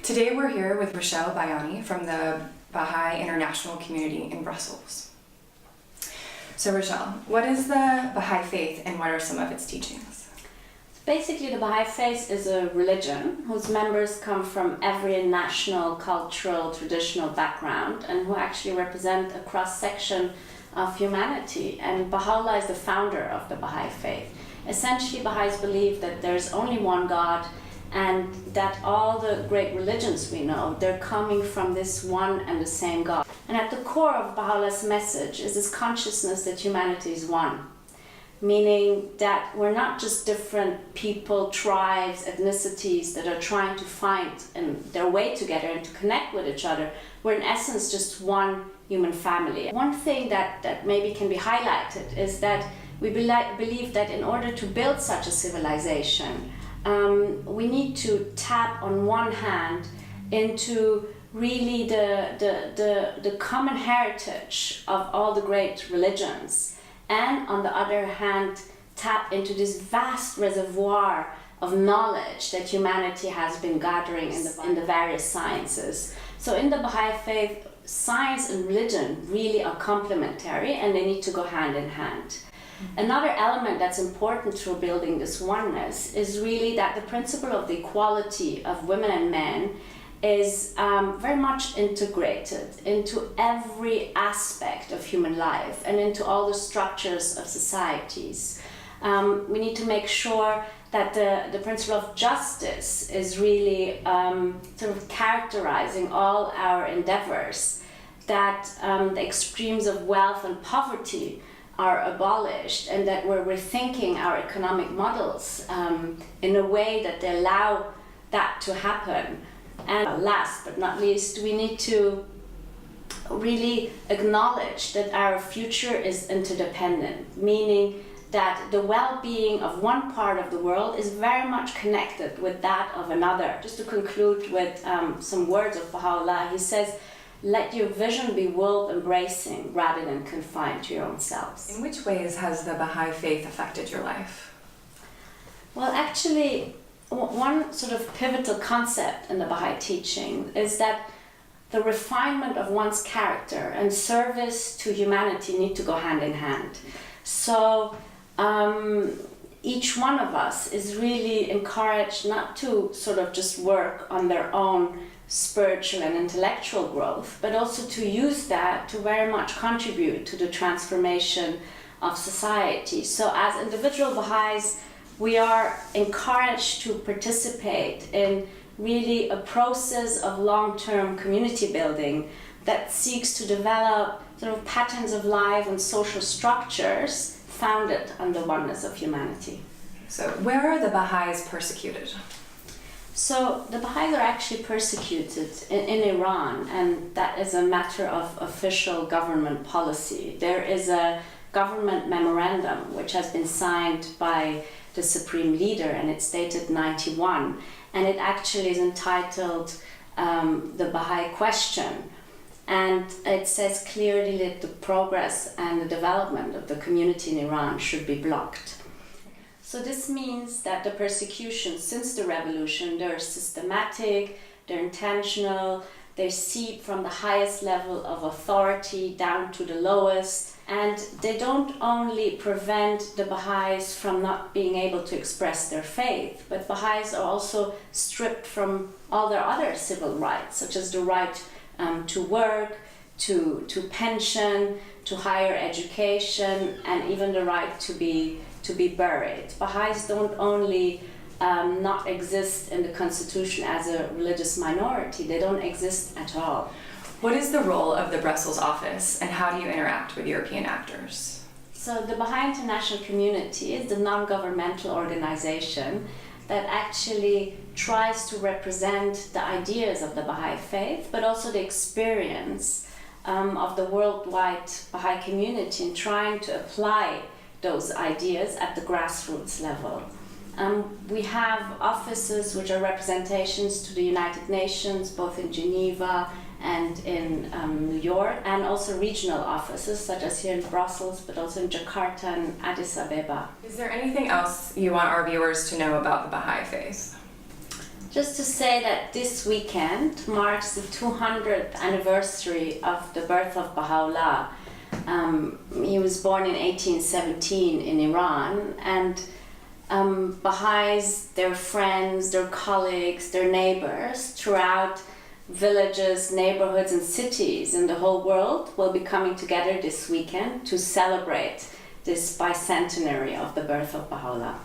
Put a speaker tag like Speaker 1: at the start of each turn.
Speaker 1: Today we're here with Bayani from the Baha'i International Community in Brussels. So Rochelle, what is the Baha'i Faith and what are some of its teachings?
Speaker 2: Basically, the Baha'i Faith is a religion whose members come from every national, cultural, traditional background and who actually represent a cross-section of humanity. And Baha'u'llah is the founder of the Baha'i Faith. Essentially, Baha'is believe that there's only one God and that all the great religions we know, they're coming from this one and the same God. And at the core of Baha'u'llah's message is this consciousness that humanity is one. Meaning that we're not just different people, tribes, ethnicities that are trying to find their way together and to connect with each other. We're in essence just one human family. One thing that maybe can be highlighted is that we believe that in order to build such a civilization, we need to tap on one hand into really the common heritage of all the great religions, and on the other hand tap into this vast reservoir of knowledge that humanity has been gathering in the various sciences. So in the Baha'i Faith, science and religion really are complementary and they need to go hand in hand. Another element that's important to building this oneness is really that the principle of the equality of women and men is very much integrated into every aspect of human life and into all the structures of societies. We need to make sure that the principle of justice is really sort of characterizing all our endeavors, that the extremes of wealth and poverty are abolished, and that we're rethinking our economic models in a way that they allow that to happen. And last but not least, we need to really acknowledge that our future is interdependent, meaning that the well-being of one part of the world is very much connected with that of another. Just to conclude with some words of Baha'u'llah, he says, "Let your vision be world-embracing rather than confined to your own selves."
Speaker 1: In which ways has the Baha'i Faith affected your life?
Speaker 2: Well, actually, one sort of pivotal concept in the Baha'i teaching is that the refinement of one's character and service to humanity need to go hand in hand. So each one of us is really encouraged not to sort of just work on their own spiritual and intellectual growth, but also to use that to very much contribute to the transformation of society. So as individual Baha'is, we are encouraged to participate in really a process of long-term community building that seeks to develop sort of patterns of life and social structures founded on the oneness of humanity.
Speaker 1: So where are the Baha'is persecuted?
Speaker 2: So the Baha'is are actually persecuted in Iran, and that is a matter of official government policy. There is a government memorandum which has been signed by the Supreme Leader, and it's dated 91, and it actually is entitled The Baha'i Question, and it says clearly that the progress and the development of the community in Iran should be blocked. So this means that the persecutions since the revolution, they're systematic, they're intentional, they seep from the highest level of authority down to the lowest, and they don't only prevent the Baha'is from not being able to express their faith, but Baha'is are also stripped from all their other civil rights, such as the right to work, to pension, to higher education, and even the right to be buried. Baha'is don't only not exist in the constitution as a religious minority, they don't exist at all.
Speaker 1: What is the role of the Brussels office and how do you interact with European actors?
Speaker 2: So the Baha'i International Community is the non-governmental organization that actually tries to represent the ideas of the Baha'i Faith, but also the experience of the worldwide Baha'i community in trying to apply those ideas at the grassroots level. We have offices which are representations to the United Nations, both in Geneva and in New York, and also regional offices, such as here in Brussels, but also in Jakarta and Addis Ababa.
Speaker 1: Is there anything else you want our viewers to know about the Baha'i Faith?
Speaker 2: Just to say that this weekend marks the 200th anniversary of the birth of Baha'u'llah. He was born in 1817 in Iran, and Baha'is, their friends, their colleagues, their neighbors throughout villages, neighborhoods and cities in the whole world will be coming together this weekend to celebrate this bicentenary of the birth of Baha'u'llah.